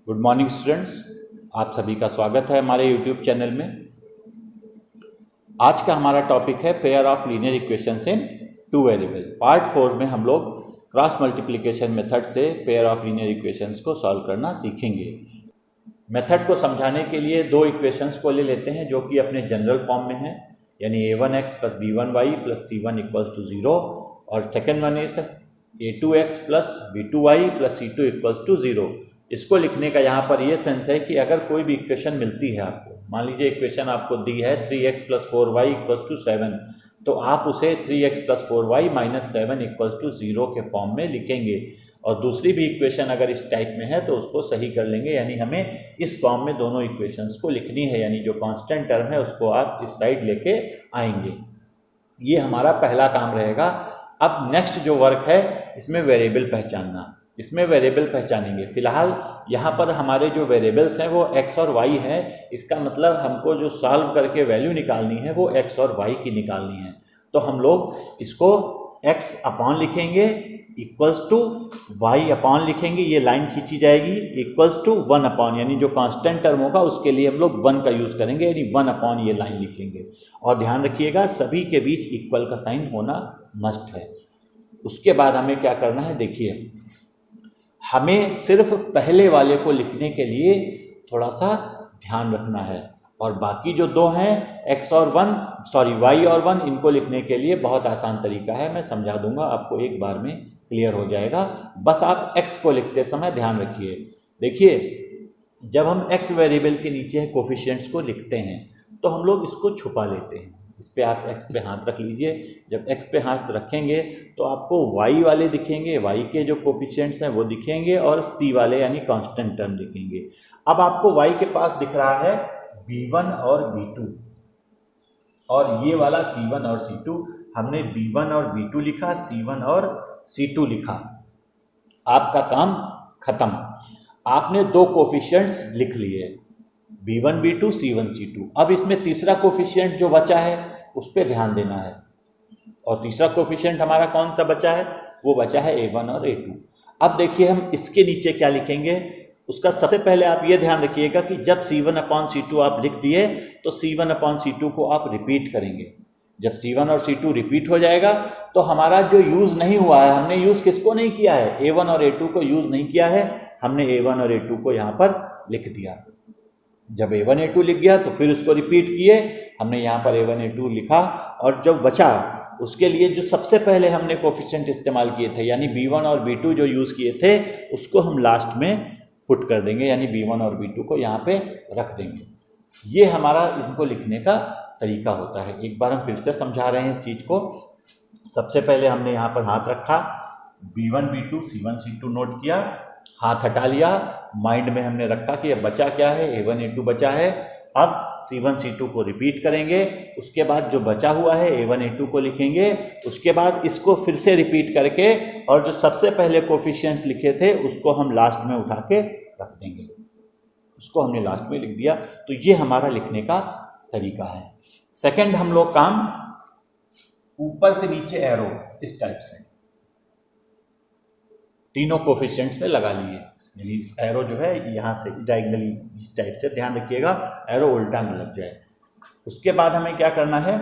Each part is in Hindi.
गुड मॉर्निंग स्टूडेंट्स, आप सभी का स्वागत है हमारे यूट्यूब चैनल में। आज का हमारा टॉपिक है pair of linear equations in two variable. Part 4 में हम लोग क्रॉस मल्टीप्लिकेशन मेथड से पेयर ऑफ लीनियर इक्वेशंस को सॉल्व करना सीखेंगे। मेथड को समझाने के लिए दो इक्वेशंस को ले लेते हैं जो कि अपने जनरल फॉर्म में है, यानी a1x plus b1y plus c1 equals to 0 और second one is a2x plus b2y plus c2 equals to 0। इसको लिखने का यहाँ पर ये सेंस है कि अगर कोई भी इक्वेशन मिलती है आपको, मान लीजिए इक्वेशन आपको दी है 3x plus 4y equals to 7, तो आप उसे 3x plus 4y minus 7 equals to 0 के फॉर्म में लिखेंगे। और दूसरी भी इक्वेशन अगर इस टाइप में है तो उसको सही कर लेंगे, यानी हमें इस फॉर्म में दोनों इक्वेशंस को लिखनी है, यानी जो कांस्टेंट टर्म है उसको आप इस साइड लेके आएंगे। ये हमारा पहला काम रहेगा। अब नेक्स्ट जो वर्क है इसमें वेरिएबल पहचानना, इसमें वेरिएबल पहचानेंगे। फिलहाल यहाँ पर हमारे जो वेरिएबल्स हैं वो x और y है। इसका मतलब हमको जो सॉल्व करके वैल्यू निकालनी है वो x और y की निकालनी है। तो हम लोग इसको x अपॉन लिखेंगे इक्वल्स टू y अपॉन लिखेंगे, ये लाइन खींची जाएगी, इक्वल्स टू 1 अपॉन, यानी जो कांस्टेंट टर्म होगा उसके लिए हम लोग 1 का यूज़ करेंगे, यानी 1 अपॉन ये लाइन लिखेंगे। और ध्यान रखिएगा सभी के बीच इक्वल का साइन होना मस्ट है। उसके बाद हमें क्या करना है, देखिए हमें सिर्फ पहले वाले को लिखने के लिए थोड़ा सा ध्यान रखना है, और बाकी जो दो हैं y और 1, इनको लिखने के लिए बहुत आसान तरीका है, मैं समझा दूंगा आपको, एक बार में क्लियर हो जाएगा। बस आप x को लिखते समय ध्यान रखिए। देखिए जब हम x वेरिएबल के नीचे कोफिशिएंट्स को लिखते हैं तो हम लोग इसको छुपा लेते हैं। इस पे आप x पे हाथ रख लीजिए। जब x पे हाथ रखेंगे तो आपको y वाले दिखेंगे, y के जो कोफिशिएंट्स हैं वो दिखेंगे, और c वाले यानी कांस्टेंट टर्म दिखेंगे। अब आपको y के पास दिख रहा है b1 और b2, और ये वाला c1 और c2। हमने b1 और b2 लिखा, c1 और c2 लिखा, आपका काम खत्म। आपने दो कोफिशिएंट्स लिख लिए, b1 b2 c1 c2। अब इसमें तीसरा कोफिशिएंट जो बचा है उस पर ध्यान देना है, और तीसरा कोफिशिएंट हमारा कौन सा बचा है, वो बचा है a1 और a2। अब देखिए हम इसके नीचे क्या लिखेंगे, उसका सबसे पहले आप ये ध्यान रखिएगा कि जब c1 अपॉन c2 आप लिख दिए तो c1 अपॉन c2 को आप रिपीट करेंगे। जब c1 और c2 रिपीट हो जाएगा तो हमारा जो यूज़ नहीं हुआ है, हमने यूज़ किसको नहीं किया है, a1 और a2 को यूज़ नहीं किया है, हमने a1 और a2 को यहाँ पर लिख दिया। जब a1 a2 लिख गया तो फिर उसको रिपीट किए, हमने यहाँ पर a1 a2 लिखा, और जब बचा उसके लिए जो सबसे पहले हमने कोफिशिएंट इस्तेमाल किए थे, यानी b1 और b2 जो यूज़ किए थे उसको हम लास्ट में पुट कर देंगे, यानी b1 और b2 को यहाँ पे रख देंगे। ये हमारा इनको लिखने का तरीका होता है। एक बार हम फिर से समझा रहे हैं इस चीज़ को। सबसे पहले हमने यहाँ पर हाथ रखा, b1 b2 c1 c2 note किया, हाथ हटा लिया, माइंड में हमने रखा कि अब बचा क्या है, a1 a2 बचा है। अब c1 c2 को रिपीट करेंगे, उसके बाद जो बचा हुआ है a1 a2 को लिखेंगे, उसके बाद इसको फिर से रिपीट करके, और जो सबसे पहले कोफिशिएंट्स लिखे थे उसको हम लास्ट में उठा के रख देंगे, उसको हमने लास्ट में लिख दिया। तो ये हमारा लिखने का तरीका है। सेकंड हम लोग काम ऊपर से नीचे एरो इस टाइप से तीनों कोफिशिएंट्स में लगा लिए, यानी एरो जो है यहाँ से डायगनली इस टाइप से, ध्यान रखिएगा एरो उल्टा न लग जाए। उसके बाद हमें क्या करना है,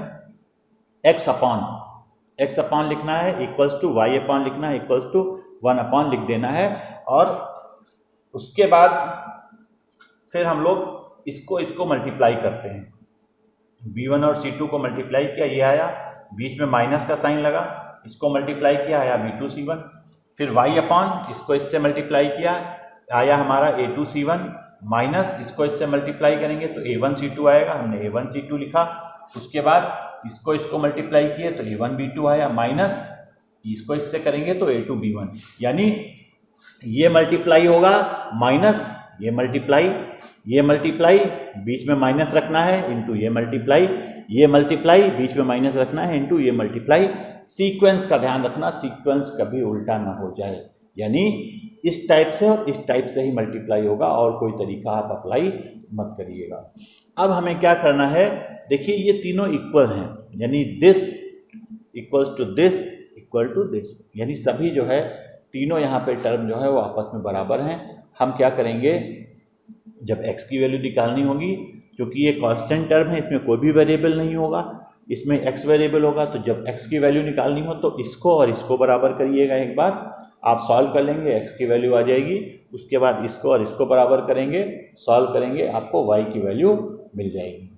x अपॉन लिखना है, इक्वल्स टू y अपॉन लिखना है, इक्वल्स टू 1 अपॉन लिख देना है। और उसके बाद फिर हम लोग इसको मल्टीप्लाई करते हैं, b1 और c2 को मल्टीप्लाई किया, ये आया, बीच में माइनस का साइन लगा, इसको मल्टीप्लाई किया, आया b2 c1। फिर y अपॉन, इसको इससे मल्टीप्लाई किया, आया हमारा a2 c1, माइनस इसको इससे मल्टीप्लाई करेंगे तो a1 c2 आएगा, हमने a1 c2 लिखा। उसके बाद इसको मल्टीप्लाई किए तो a1 b2 आया, माइनस इसको इससे करेंगे तो a2 b1, यानी ये मल्टीप्लाई होगा माइनस ये मल्टीप्लाई, बीच में माइनस रखना है, इंटू ये मल्टीप्लाई, बीच में माइनस रखना है, इंटू ये मल्टीप्लाई। सीक्वेंस का ध्यान रखना, सीक्वेंस कभी उल्टा ना हो जाए, यानी इस टाइप से और इस टाइप से ही मल्टीप्लाई होगा, और कोई तरीका आप अप्लाई मत करिएगा। अब हमें क्या करना है, देखिए ये तीनों इक्वल हैं, यानी this equals to this equal to this, यानी सभी जो है तीनों यहाँ पे टर्म जो है वो आपस में बराबर हैं। हम क्या करेंगे, जब x की वैल्यू निकालनी होगी, क्योंकि ये कांस्टेंट टर्म है, इसमें कोई भी वेरिएबल नहीं होगा, इसमें x वेरिएबल होगा, तो जब x की वैल्यू निकालनी हो तो इसको और इसको बराबर करिएगा। एक बार आप सॉल्व कर लेंगे, x की वैल्यू आ जाएगी, उसके बाद इसको और इसको बराबर करेंगे, सॉल्व करेंगे, आपको y की वैल्यू मिल जाएगी।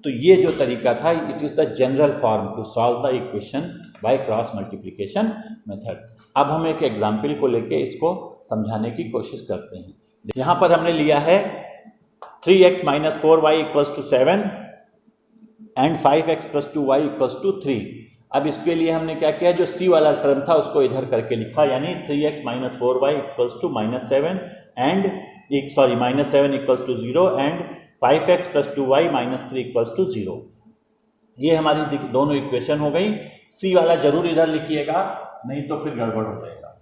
तो ये जो तरीका था, it is the general form to solve the equation by cross multiplication method. अब हम एक एग्जाम्पल को लेके इसको समझाने की कोशिश करते हैं। यहाँ पर हमने लिया है 3x - 4y = 7 and 5x + 2y = 3। अब इसके लिए हमने क्या किया, जो c वाला टर्म था उसको इधर करके लिखा, यानी 3x - 4y = -7 and -7 = 0 and 5x + 2y - 3 = 0। ये हमारी दोनों इक्वेशन हो गई। c वाला जरूर इधर लिखिएगा, नहीं तो फिर गड़बड़ हो जाएगा।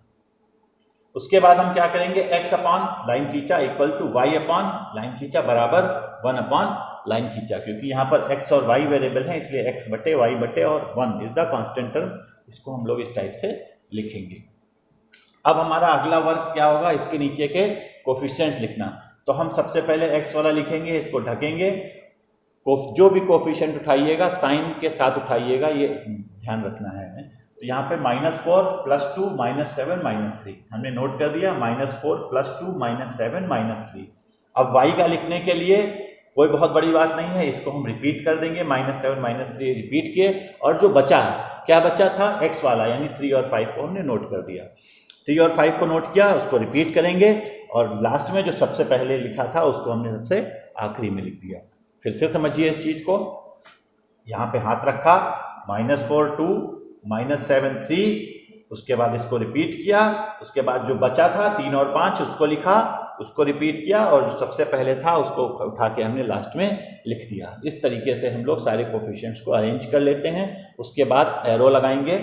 उसके बाद हम क्या करेंगे, x अपॉन लाइन खींचा equal to y upon line खींचा बराबर 1 अपॉन लाइन खींचा, क्योंकि यहाँ पर x और y वेरिएबल हैं, इसलिए x बटे y बटे और 1 इज द कांस्टेंट टर्म। इसको हम लोग इस टाइप से लिखेंगे। अब हमारा अगला वर्क क्या होगा, इसके नीचे के कोफिशिएंट्स लिखना। तो हम सबसे पहले x वाला लिखेंगे, इसको ढकेंगे। जो भी कोफिशिएंट उठाइएगा साइन के साथ उठाइएगा, ये ध्यान रखना है हमें। तो यहाँ पे -4 + 2 -7 -3 हमने नोट कर दिया, -4 + 2 -7 -3। अब y का लिखने के लिए कोई बहुत बड़ी बात नहीं है, इसको हम रिपीट कर देंगे, -7 -3 रिपीट किए, और जो बचा क्या बचा था, x वाला, यानी 3 और 5 को हमने नोट कर दिया। 3 और 5 को नोट किया, उसको रिपीट करेंगे, और लास्ट में जो सबसे पहले लिखा था उसको हमने सबसे आखिरी में लिख दिया। फिर से समझिए इस चीज को, यहाँ पे हाथ रखा, -4 2 -7 3, उसके बाद इसको रिपीट किया, उसके बाद जो बचा था 3 और 5 उसको लिखा, उसको रिपीट किया, और जो सबसे पहले था उसको उठा के हमने लास्ट में लिख दिया। इस तरीके से हम लोग सारे कोफिशिएंट्स को अरेंज कर लेते हैं। उसके बाद एरो लगाएंगे,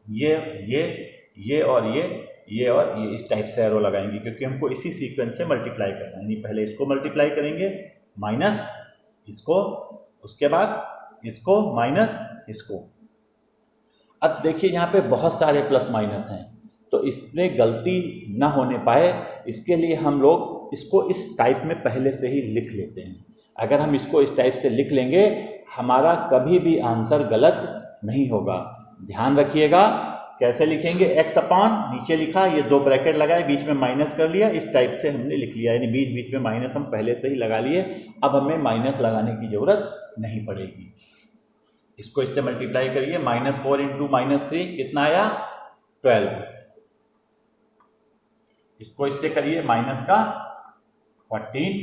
ये और ये और ये, इस टाइप से एरो लगाएंगे, क्योंकि हमको इसी सीक्वेंस से मल्टीप्लाई करना है। यानी पहले इसको मल्टीप्लाई करेंगे, माइनस इसको, उसके बाद इसको, माइनस इसको। अब देखिए यहाँ पे बहुत सारे प्लस माइनस हैं, तो इसमें गलती ना होने पाए इसके लिए हम लोग इसको इस टाइप में पहले से ही लिख लेते हैं। अगर हम इसको इस टाइप से लिख लेंगे, हमारा कभी भी आंसर गलत नहीं होगा। ध्यान रखिएगा कैसे लिखेंगे, x अपॉन नीचे लिखा, ये 2 ब्रैकेट लगाए, बीच में माइनस कर लिया, इस टाइप से हमने लिख लिया, यानी बीच बीच में माइनस हम पहले से ही लगा लिए। अब हमें माइनस लगाने की जरूरत नहीं पड़ेगी। इसको इससे मल्टीप्लाई करिए, -4 × -3 कितना आया, 12। इसको इससे करिए माइनस का 14,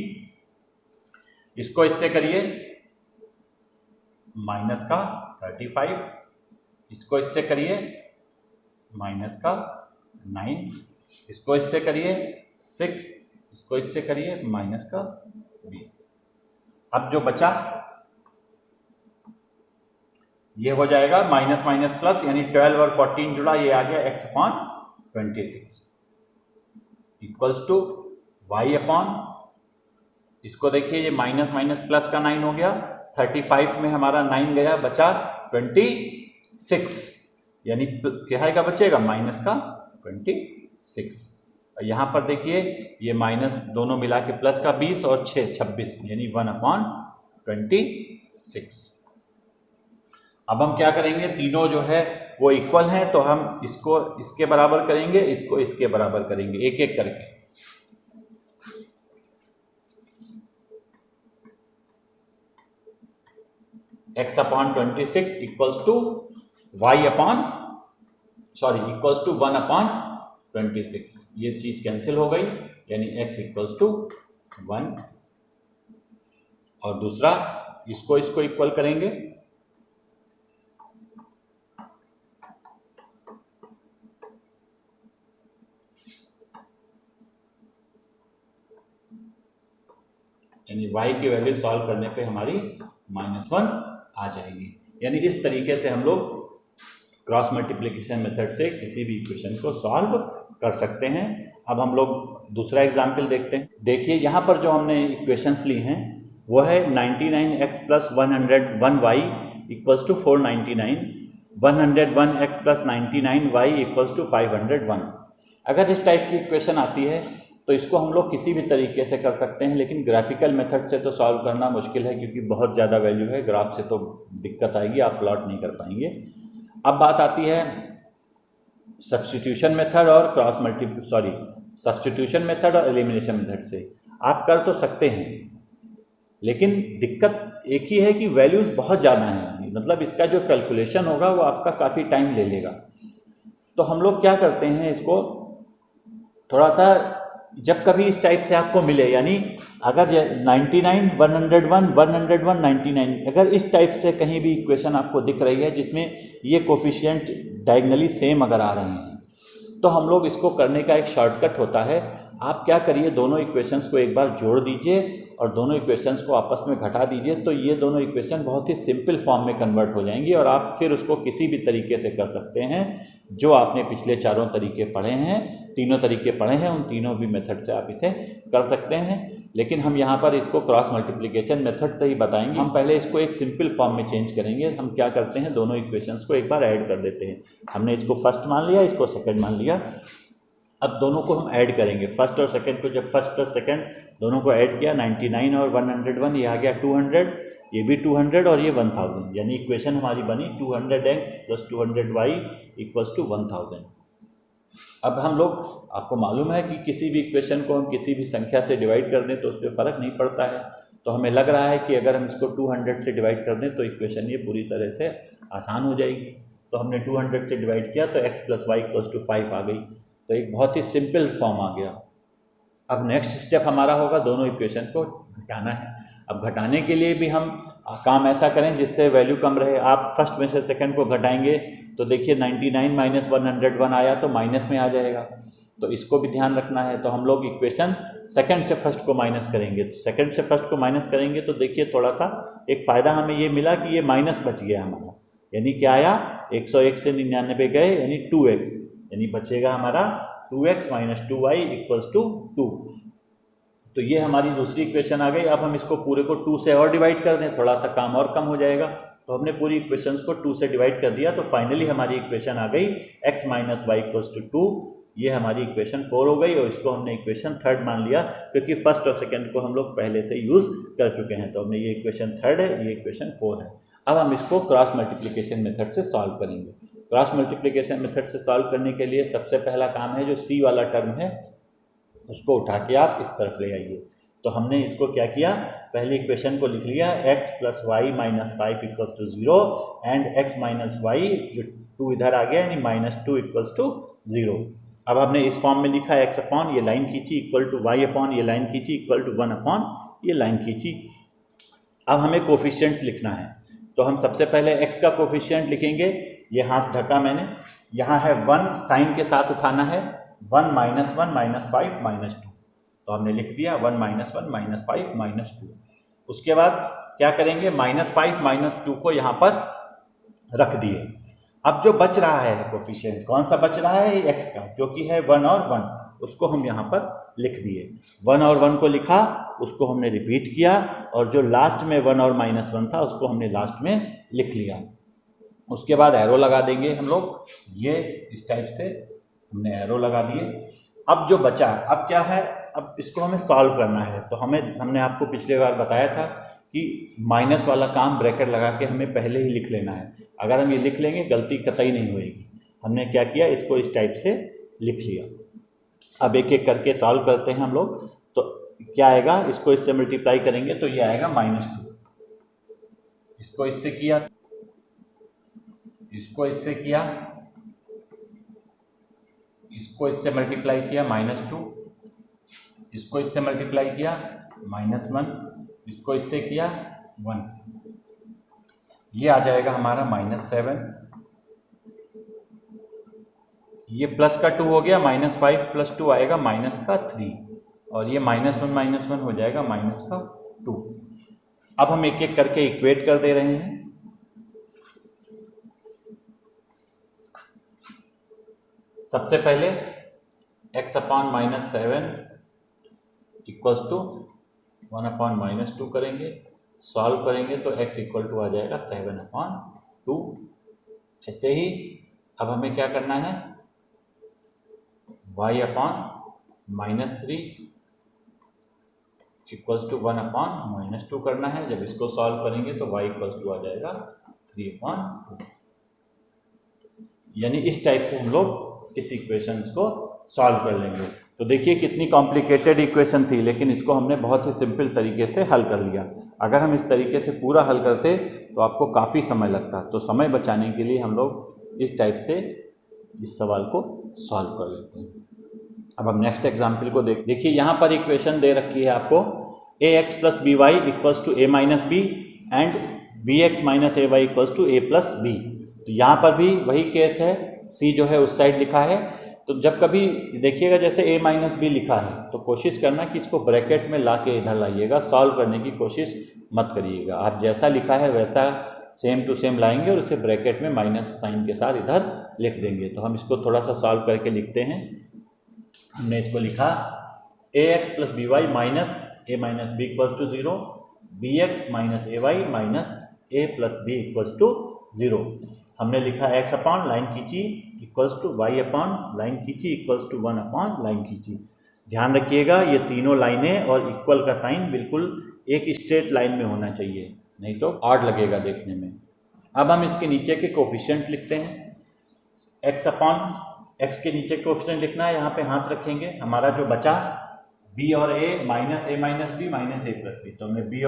इसको इससे करिए माइनस का 35, इसको इससे करिए माइनस का 9, इसको इससे करिए 6, इसको इससे करिए माइनस का 20। अब जो बचा ये हो जाएगा माइनस माइनस प्लस, यानी 12 और 14 जुड़ा, ये आ गया x upon 26 equals to y upon, इसको देखिए ये माइनस माइनस प्लस का 9 हो गया, 35 में हमारा 9 गया, बचा 26, यानी क्या है का बचेगा, माइनस का 26। और यहाँ पर देखिए ये माइनस दोनों मिला के प्लस का 20 और 6 26, यानी 1 अपॉन 26। अब हम क्या करेंगे, तीनों जो है वो इक्वल हैं, तो हम इसको इसके बराबर करेंगे, इसको इसके बराबर करेंगे, एक एक करके। x upon 26 equals to y upon equals to 1 upon 26। ये चीज कैंसिल हो गई, यानी x इक्वल्स टू 1। और दूसरा इसको इक्वल करेंगे, यानी y की वैल्यू सॉल्व करने पे हमारी -1 आ जाएगी। यानी इस तरीके से हम लोग क्रॉस मल्टीप्लिकेशन मेथड से किसी भी इक्वेशन को सॉल्व कर सकते हैं। अब हम लोग दूसरा एग्जाम्पल देखते हैं। देखिए यहाँ पर जो हमने इक्वेशंस ली हैं वो है 99x + 101y equals to 499, 101x + 99y equals to 501। अगर इस टाइप की इक्वेशन आती है तो इसको हम लोग किसी भी तरीके से कर सकते हैं, लेकिन ग्राफिकल मेथड से तो सॉल्व करना मुश्किल है क्योंकि बहुत ज़्यादा वैल्यू है, ग्राफ से तो दिक्कत आएगी, आप प्लॉट नहीं कर पाएंगे। अब बात आती है सब्स्टिट्यूशन मेथड और सब्स्टिट्यूशन मेथड और एलिमिनेशन मेथड से आप कर तो सकते हैं, लेकिन दिक्कत एक ही है कि वैल्यूज़ बहुत ज़्यादा हैं, मतलब इसका जो कैलकुलेशन होगा वो आपका काफ़ी टाइम ले लेगा। तो हम लोग क्या करते हैं, इसको थोड़ा सा जब कभी इस टाइप से आपको मिले, यानी अगर 99, 101, 101, 99 अगर इस टाइप से कहीं भी इक्वेशन आपको दिख रही है जिसमें ये कोफिशिएंट डायगनली सेम अगर आ रहे हैं, तो हम लोग इसको करने का एक शॉर्टकट होता है। आप क्या करिए, दोनों इक्वेशंस को एक बार जोड़ दीजिए और दोनों इक्वेशंस को आपस में घटा दीजिए, तो ये दोनों इक्वेशन बहुत ही सिंपल फॉर्म में कन्वर्ट हो जाएंगी और आप फिर उसको किसी भी तरीके से कर सकते हैं जो आपने पिछले चारों तरीके पढ़े हैं, तीनों तरीके पढ़े हैं, उन तीनों भी मेथड से आप इसे कर सकते हैं। लेकिन हम यहाँ पर इसको क्रॉस मल्टीप्लिकेशन मेथड से ही बताएंगे। हम पहले इसको एक सिंपल फॉर्म में चेंज करेंगे। हम क्या करते हैं, दोनों इक्वेशंस को एक बार ऐड कर देते हैं। हमने इसको फर्स्ट मान लिया, इसको सेकंड मान लिया, अब दोनों को हम ऐड करेंगे। फर्स्ट और सेकंड को जब फर्स्ट प्लस सेकंड दोनों को ऐड किया, 99 और 101, ये आ गया 200, ये भी 200 और ये 1000, यानी इक्वेशन हमारी बनी 200x + 200y = 1000। अब हम लोग, आपको मालूम है कि किसी भी इक्वेशन को हम किसी भी संख्या से डिवाइड कर दें तो उस पर फ़र्क नहीं पड़ता है, तो हमें लग रहा है कि अगर हम इसको 200 से डिवाइड कर दें तो इक्वेशन ये पूरी तरह से आसान हो जाएगी। तो हमने 200 से डिवाइड किया तो x + y = 5 आ गई, तो एक बहुत ही सिंपल फॉर्म आ गया। अब नेक्स्ट स्टेप हमारा होगा दोनों इक्वेशन को घटाना है। अब घटाने के लिए भी हम काम ऐसा करें जिससे वैल्यू कम रहे। आप फर्स्ट में से सेकंड को घटाएंगे तो देखिए 99 - 101 आया तो माइनस में आ जाएगा, तो इसको भी ध्यान रखना है। तो हम लोग इक्वेशन सेकंड से फर्स्ट को माइनस करेंगे, तो सेकंड से फर्स्ट को माइनस करेंगे तो देखिए थोड़ा सा एक फ़ायदा हमें ये मिला कि ये माइनस बच गया हमारा, यानी क्या आया, 101 से 99 गए यानी 2x, यानी बचेगा हमारा 2x - 2y = 2। तो ये हमारी दूसरी इक्वेशन आ गई। अब हम इसको पूरे को 2 से और डिवाइड कर दें, थोड़ा सा काम और कम हो जाएगा। तो हमने पूरी इक्वेशंस को 2 से डिवाइड कर दिया, तो फाइनली हमारी इक्वेशन आ गई x - y = 2। ये हमारी इक्वेशन 4 हो गई और इसको हमने इक्वेशन थर्ड मान लिया क्योंकि फर्स्ट और सेकंड को हम लोग पहले से यूज़ कर चुके हैं। तो हमने ये इक्वेशन थर्ड है, ये इक्वेशन 4 है। अब हम इसको क्रॉस मल्टीप्लिकेशन मेथड से सॉल्व करेंगे। क्रॉस मल्टीप्लिकेशन मेथड से सॉल्व करने के लिए सबसे पहला काम है, जो सी वाला टर्म है उसको उठा के आप इस तरफ ले आइए। तो हमने इसको क्या किया, पहली इक्वेशन को लिख लिया x + y - 5 = 0 and x - y, जो 2 इधर आ गया यानी -2 = 0। अब हमने इस फॉर्म में लिखा x अपॉन ये लाइन खींची इक्वल टू y अपॉन ये लाइन खींची इक्वल टू 1 अपॉन ये लाइन खींची। अब हमें कोफिशिएंट्स लिखना है, तो हम सबसे पहले x का कोफिशिएंट लिखेंगे। ये हाथ ढका मैंने, यहाँ है 1 साइन के साथ उठाना है, 1 - 1 - 5 - 2, तो हमने लिख दिया 1 - 1 - 5 - 2। उसके बाद क्या करेंगे, -5 - 2 को यहाँ पर रख दिए। अब जो बच रहा है कोफिशिएंट, कौन सा बच रहा है, x का, जो कि है 1 और 1, उसको हम यहाँ पर लिख दिए। 1 और 1 को लिखा, उसको हमने रिपीट किया और जो लास्ट में 1 और -1 था उसको हमने लास्ट में लिख लिया। उसके बाद एरो लगा देंगे हम लोग, ये इस टाइप से हमने एरो लगा दिए। अब जो बचा, अब क्या है, अब इसको हमें सॉल्व करना है। तो हमने आपको पिछले बार बताया था कि माइनस वाला काम ब्रैकेट लगा के हमें पहले ही लिख लेना है। अगर हम ये लिख लेंगे गलती कतई नहीं होएगी। हमने क्या किया, इसको इस टाइप से लिख लिया। अब एक एक करके सॉल्व करते हैं हम लोग। तो क्या आएगा, इसको इससे मल्टीप्लाई करेंगे तो ये आएगा -2, इसको इससे किया, इसको इससे किया, इसको इससे मल्टीप्लाई किया -2, इसको इससे मल्टीप्लाई किया -1, इसको इससे किया 1, ये आ जाएगा हमारा -7, ये प्लस का 2 हो गया, -5 + 2 आएगा -3, और ये -1 हो जाएगा -2। अब हम एक एक करके इक्वेट कर दे रहे हैं। सबसे पहले x upon -7 equals to 1 upon -2 करेंगे, सॉल्व करेंगे तो x इक्वल टू आ जाएगा 7/2। ऐसे ही अब हमें क्या करना है, y अपॉन -3 इक्वल्स टू 1/-2 करना है। जब इसको सॉल्व करेंगे तो y इक्वल्स टू आ जाएगा 3/2। यानी इस टाइप से हम लोग इस इक्वेशंस को सॉल्व कर लेंगे। तो देखिए कितनी कॉम्प्लिकेटेड इक्वेशन थी, लेकिन इसको हमने बहुत ही सिंपल तरीके से हल कर लिया। अगर हम इस तरीके से पूरा हल करते तो आपको काफ़ी समय लगता। तो समय बचाने के लिए हम लोग इस टाइप से इस सवाल को सॉल्व कर लेते हैं। अब हम नेक्स्ट एग्जाम्पल को देखिए यहाँ पर इक्वेशन दे रखी है आपको ax plus b y equals to a minus b and bx minus a y equals to a plus b. तो यहाँ पर भी वही केस है, c जो है उस साइड लिखा है। तो जब कभी देखिएगा जैसे a माइनस बी लिखा है तो कोशिश करना कि इसको ब्रैकेट में ला के इधर लाइएगा, सॉल्व करने की कोशिश मत करिएगा। आप जैसा लिखा है वैसा सेम टू सेम लाएंगे और उसे ब्रैकेट में माइनस साइन के साथ इधर लिख देंगे। तो हम इसको थोड़ा सा सॉल्व करके लिखते हैं। हमने इसको लिखा ax plus b y minus a minus b equals to 0, bx minus a y minus a plus b equals to 0। हमने लिखा x अपॉन लाइन खींची equals to y upon line खींची इक्वल्स टू 1 अपॉन लाइन खींची। ध्यान रखिएगा ये तीनों लाइनें और इक्वल का साइन बिल्कुल एक स्ट्रेट लाइन में होना चाहिए, नहीं तो ऑड लगेगा देखने में। अब हम इसके नीचे के कोफिशिएंट्स लिखते हैं। x अपॉन x के नीचे कोफिशिएंट लिखना है, यहाँ पे हाथ रखेंगे। हमारा जो बचा b और a minus a minus b minus a plus b, तो हमने b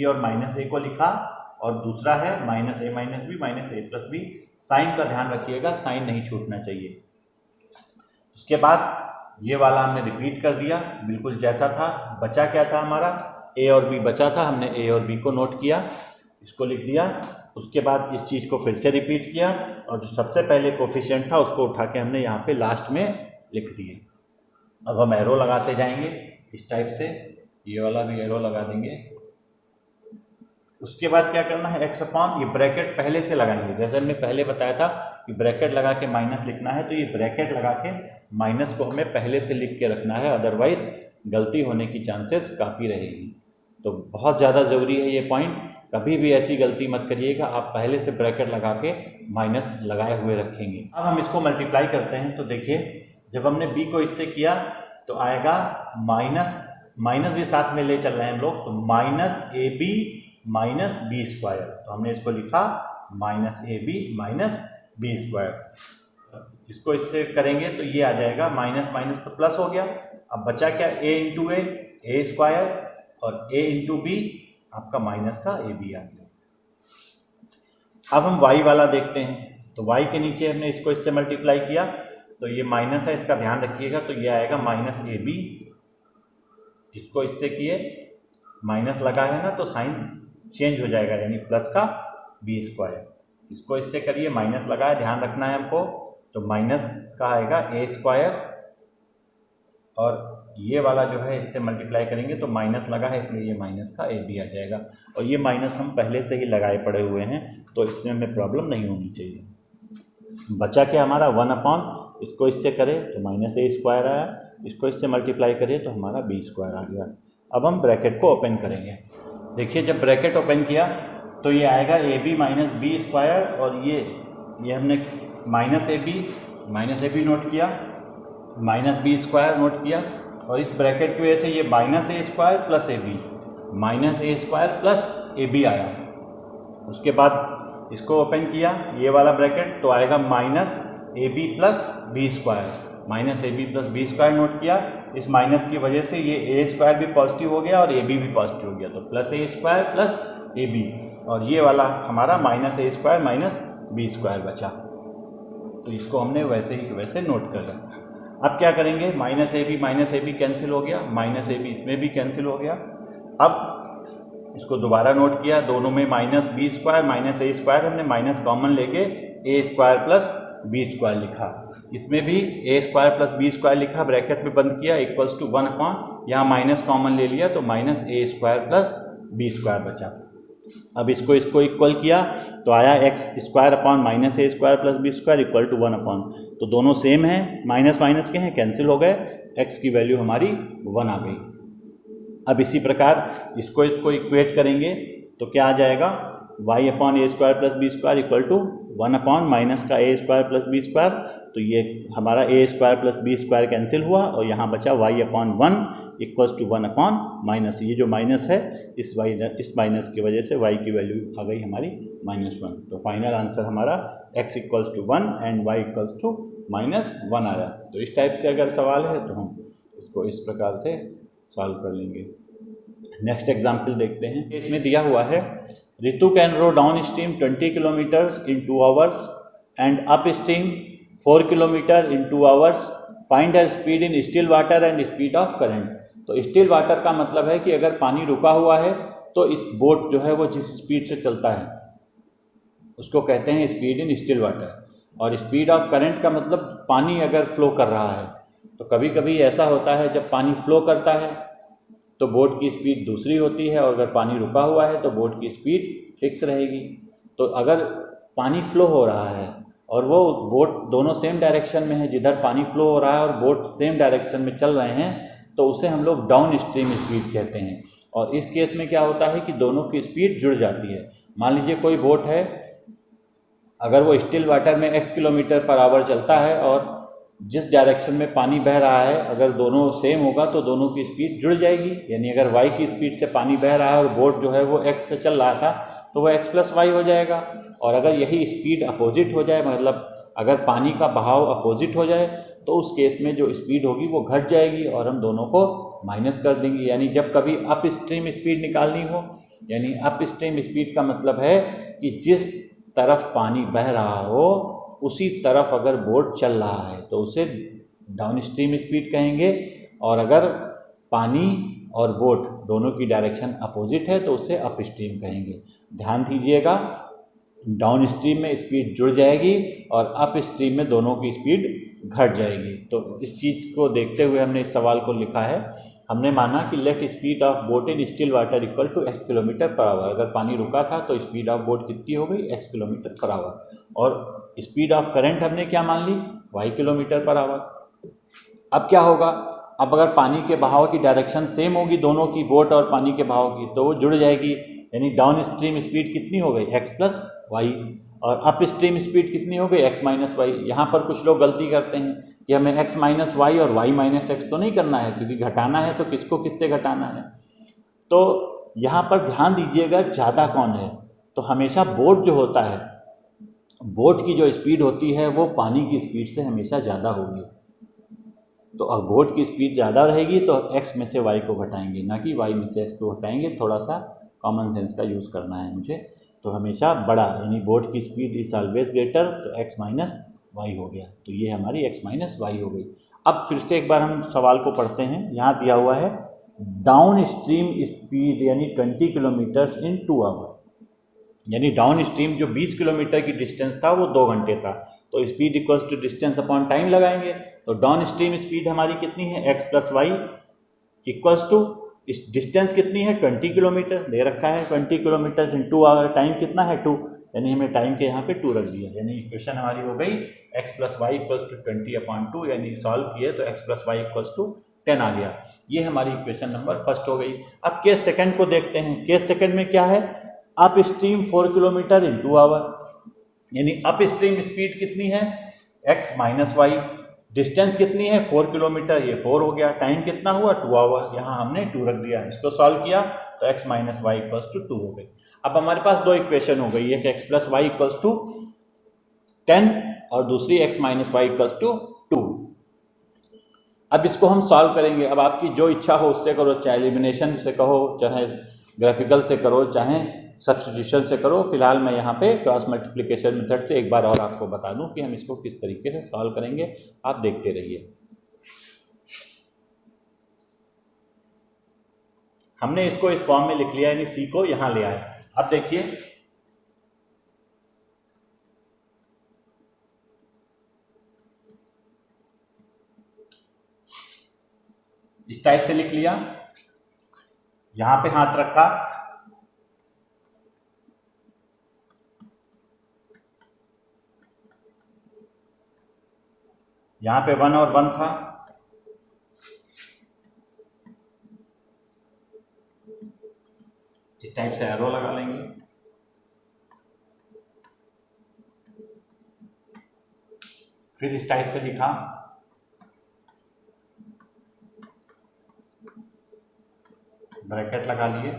और माइनस ए को लिखा और दूसरा है minus a minus b minus a plus B. Sign का ध्यान रखिएगा, साइन नहीं छूटना चाहिए। उसके बाद ये वाला हमने रिपीट कर दिया बिल्कुल जैसा था। बचा क्या था हमारा a और b बचा था, हमने a और b को नोट किया, इसको लिख दिया। उसके बाद इस चीज़ को फिर से रिपीट किया और जो सबसे पहले कोफिशिएंट था उसको उठा के हमने यहाँ पे लास्ट में लिख दिए। अब हम एरो लगाते जाएंगे इस टाइप से, ये वाला भी एरो लगा देंगे। उसके बाद क्या करना है, x अपॉन ये ब्रैकेट पहले से लगाएंगे। जैसे हमने पहले बताया था कि ब्रैकेट लगा के माइनस लिखना है, तो ये ब्रैकेट लगा के माइनस को हमें पहले से लिख के रखना है, अदरवाइज गलती होने की चांसेस काफ़ी रहेगी। तो बहुत ज़्यादा ज़रूरी है ये पॉइंट, कभी भी ऐसी गलती मत करिएगा। आप पहले से ब्रैकेट लगा के माइनस लगाए हुए रखेंगे। अब हम इसको मल्टीप्लाई करते हैं। तो देखिए जब हमने b को इससे किया तो आएगा माइनस भी साथ में ले चल रहे हैं हम लोग, तो minus a b minus b square. तो हमने इसको लिखा minus a b minus b square. इसको इससे करेंगे तो ये आ जाएगा माइनस माइनस तो प्लस हो गया। अब बचा क्या, a इंटू ए स्क्वायर और a इंटू बी आपका माइनस का ए बी आ गया। अब हम y वाला देखते हैं। तो y के नीचे हमने इसको इससे मल्टीप्लाई किया तो ये माइनस है, इसका ध्यान रखिएगा। तो ये आएगा माइनस ए बी, इसको इससे किए माइनस लगा है ना तो साइन चेंज हो जाएगा, यानी प्लस का बी स्क्वायर। इसको इससे करिए, माइनस लगा है, ध्यान रखना है हमको। तो माइनस का आएगा ए स्क्वायर और ये वाला जो है इससे मल्टीप्लाई करेंगे तो माइनस लगा है इसलिए ये माइनस का ए बी आ जाएगा। और ये माइनस हम पहले से ही लगाए पड़े हुए हैं तो इससे हमें प्रॉब्लम नहीं होनी चाहिए। बचा क्या हमारा 1 अपॉन, इसको इससे करें तो माइनस ए स्क्वायर आया, इसको इससे मल्टीप्लाई करें तो हमारा बी स्क्वायर आ गया। अब हम ब्रैकेट को ओपन करेंगे। देखिए जब ब्रैकेट ओपन किया तो ये आएगा a b minus b square और ये हमने माइनस ए बी नोट किया, माइनस बी स्क्वायर नोट किया और इस ब्रैकेट की वजह से ये minus a square plus a b, minus a square plus a b आया। उसके बाद इसको ओपन किया ये वाला ब्रैकेट तो आएगा minus a b plus B square, minus a b plus B square note किया। इस माइनस की वजह से ये ए स्क्वायर भी पॉजिटिव हो गया और ए बी भी पॉजिटिव हो गया, तो plus a square plus a b और ये वाला हमारा minus a square minus b square बचा। तो इसको हमने वैसे ही वैसे नोट कर रखा। अब क्या करेंगे, माइनस ए बी कैंसिल हो गया, माइनस ए बी इसमें भी कैंसिल हो गया। अब इसको दोबारा नोट किया, दोनों में minus b square minus a square, हमने माइनस कॉमन लेके a square plus B square लिखा। इसमें भी a square plus B square लिखा, ब्रैकेट में बंद किया इक्वल्स टू 1 अपॉन, यहाँ माइनस कॉमन ले लिया तो minus a square plus B square बचा। अब इसको इक्वल किया तो आया x square upon minus a square plus B square equal to 1 upon, तो दोनों सेम है, माइनस माइनस के हैं, कैंसिल हो गए, एक्स की वैल्यू हमारी 1 आ गई। अब इसी प्रकार इसको इक्वेट करेंगे तो क्या आ जाएगा, y upon A square plus B square equal to 1 upon minus का A square plus B square, तो ये हमारा A square plus B square cancel हुआ और यहाँ बचा Y upon 1 equals to 1 upon minus, ये जो माइनस है इस माइनस की वजह से वाई की वैल्यू आ गई हमारी -1। तो फाइनल आंसर हमारा x equals to 1 and y equals to -1 आया। तो इस टाइप से अगर सवाल है तो हम इसको इस प्रकार से सॉल्व कर लेंगे। नेक्स्ट एग्जाम्पल देखते हैं। इसमें दिया हुआ है Ritu can row downstream 20 kilometres in 2 hours and upstream 4 kilometre in 2 hours, find the speed in still water and speed of current. तो स्टिल वाटर का मतलब है कि अगर पानी रुका हुआ है तो इस बोट जो है वो जिस स्पीड से चलता है उसको कहते हैं स्पीड इन स्टिल वाटर, और स्पीड ऑफ करंट का मतलब पानी अगर फ्लो कर रहा है। तो कभी कभी ऐसा होता है जब पानी फ्लो करता है तो बोट की स्पीड दूसरी होती है, और अगर पानी रुका हुआ है तो बोट की स्पीड फिक्स रहेगी। तो अगर पानी फ्लो हो रहा है और वो बोट दोनों सेम डायरेक्शन में है, जिधर पानी फ्लो हो रहा है और बोट सेम डायरेक्शन में चल रहे हैं, तो उसे हम लोग डाउन स्ट्रीम स्पीड कहते हैं। और इस केस में क्या होता है कि दोनों की स्पीड जुड़ जाती है। मान लीजिए कोई बोट है, अगर वो स्टिल वाटर में x किलोमीटर पर आवर चलता है और जिस डायरेक्शन में पानी बह रहा है अगर दोनों सेम होगा तो दोनों की स्पीड जुड़ जाएगी। यानी अगर y की स्पीड से पानी बह रहा है और बोट जो है वो x से चल रहा था तो वो x प्लस वाई हो जाएगा। और अगर यही स्पीड अपोजिट हो जाए, मतलब अगर पानी का बहाव अपोजिट हो जाए, तो उस केस में जो स्पीड होगी वो घट जाएगी और हम दोनों को माइनस कर देंगे। यानी जब कभी अप स्ट्रीम स्पीड निकालनी हो, यानी अप स्ट्रीम स्पीड का मतलब है कि जिस तरफ पानी बह रहा हो उसी तरफ अगर बोट चल रहा है तो उसे डाउन स्ट्रीम स्पीड कहेंगे, और अगर पानी और बोट दोनों की डायरेक्शन अपोजिट है तो उसे अप स्ट्रीम कहेंगे। ध्यान दीजिएगा, डाउन स्ट्रीम में स्पीड जुड़ जाएगी और अप स्ट्रीम में दोनों की स्पीड घट जाएगी। तो इस चीज़ को देखते हुए हमने इस सवाल को लिखा है। हमने माना कि let speed of boat in still water equal to x kilometre per hour. अगर पानी रुका था तो स्पीड ऑफ बोट कितनी हो गई, x किलोमीटर पर आवर, और स्पीड ऑफ करंट हमने क्या मान ली, y किलोमीटर पर आवर। अब क्या होगा, अब अगर पानी के बहाव की डायरेक्शन सेम होगी दोनों की, बोट और पानी के बहाव की, तो वो जुड़ जाएगी। यानी डाउन स्ट्रीम स्पीड कितनी हो गई, x प्लस वाई, और अप स्ट्रीम स्पीड कितनी हो गई, x माइनस वाई। यहाँ पर कुछ लोग गलती करते हैं कि हमें x माइनस वाई और y माइनस एक्स तो नहीं करना है, क्योंकि घटाना है तो किसको किससे घटाना है। तो यहाँ पर ध्यान दीजिएगा ज़्यादा कौन है, तो हमेशा बोट जो होता है, बोट की जो स्पीड होती है वो पानी की स्पीड से हमेशा ज़्यादा होगी। तो अब बोट की स्पीड ज़्यादा रहेगी तो x में से y को घटाएंगे, ना कि y में से x को घटाएंगे। थोड़ा सा कॉमन सेंस का यूज़ करना है मुझे। तो हमेशा बड़ा, यानी बोट की स्पीड इज ऑलवेज ग्रेटर, तो x माइनस वाई हो गया। तो ये हमारी x माइनस वाई हो गई। अब फिर से एक बार हम सवाल को पढ़ते हैं। यहाँ दिया हुआ है डाउन स्ट्रीम स्पीड यानी 20 किलोमीटर्स इन 2 आवर, यानी डाउन स्ट्रीम जो 20 किलोमीटर की डिस्टेंस था वो 2 घंटे था। तो speed equals to distance upon time लगाएंगे। तो डाउन स्ट्रीम स्पीड हमारी कितनी है, x plus y equals to इस डिस्टेंस कितनी है 20 किलोमीटर दे रखा है, 20 किलोमीटर इन 2 आवर, टाइम कितना है 2, यानी हमने टाइम के यहाँ पे 2 रख दिया। यानी इक्वेशन हमारी हो गई x plus y equals to 20 upon 2, यानी सॉल्व किए तो x plus y equals to 10 आ गया। ये हमारी इक्वेशन नंबर फर्स्ट हो गई। अब केस सेकंड को देखते हैं। केस सेकंड में क्या है, upstream 4 kilometre in 2 hour, यानी अप स्ट्रीम स्पीड कितनी है x माइनस वाई, डिस्टेंस कितनी है 4 किलोमीटर, ये 4 हो गया, टाइम कितना हुआ 2 आवर, यहाँ हमने 2 रख दिया। इसको सॉल्व किया तो x minus y equals to 2 हो गई। अब हमारे पास दो इक्वेशन हो गई, एक x plus y equals to 10 और दूसरी x minus y equals to 2। अब इसको हम सॉल्व करेंगे। अब आपकी जो इच्छा हो उससे करो, चाहे एलिमिनेशन से कहो, चाहे ग्राफिकल से करो, चाहे सब्स्टिट्यूशन से करो। फिलहाल मैं यहाँ पे क्रॉस मल्टीप्लिकेशन मेथड से एक बार और आपको बता दूं कि हम इसको किस तरीके से सॉल्व करेंगे, आप देखते रहिए। हमने इसको इस फॉर्म में लिख लिया, यानी सी को यहाँ ले आए। अब देखिए इस टाइप से लिख लिया, यहां पे हाथ रखा, यहां पे 1 और 1 था, इस टाइप से एरो लगा लेंगे। फिर इस टाइप से लिखा, ब्रैकेट लगा लिए,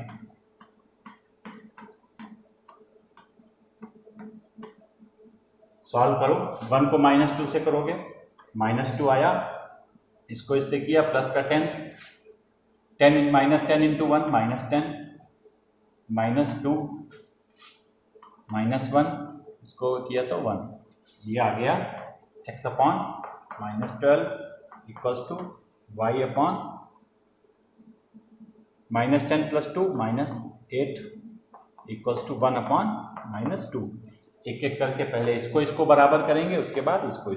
सॉल्व करो। 1 को -2 से करोगे, -2 आया, इसको इससे किया प्लस का 10, -10 इंटू 1 -10, -2 -1, इसको किया तो 1, ये आ गया x upon -12 equals to y upon -10 + 2 -8 equals to 1 upon -2। एक एक करके पहले इसको बराबर करेंगे, उसके बाद इसको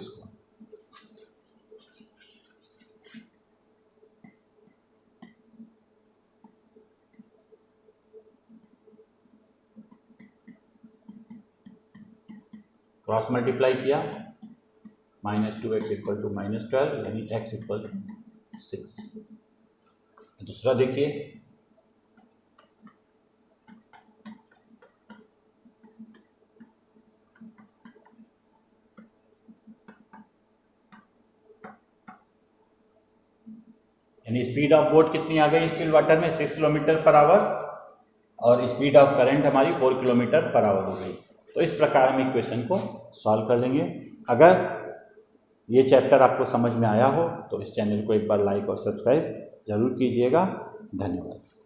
क्रॉस मल्टीप्लाई किया, -2x इक्वल टू -12 यानी x इक्वल टू 6। दूसरा देखिए, यानी स्पीड ऑफ बोट कितनी आ गई स्टिल वाटर में 6 km/h और स्पीड ऑफ करंट हमारी 4 km/h हो गई। तो इस प्रकार हम इक्वेशन को सॉल्व कर लेंगे। अगर ये चैप्टर आपको समझ में आया हो तो इस चैनल को एक बार लाइक और सब्सक्राइब जरूर कीजिएगा। धन्यवाद।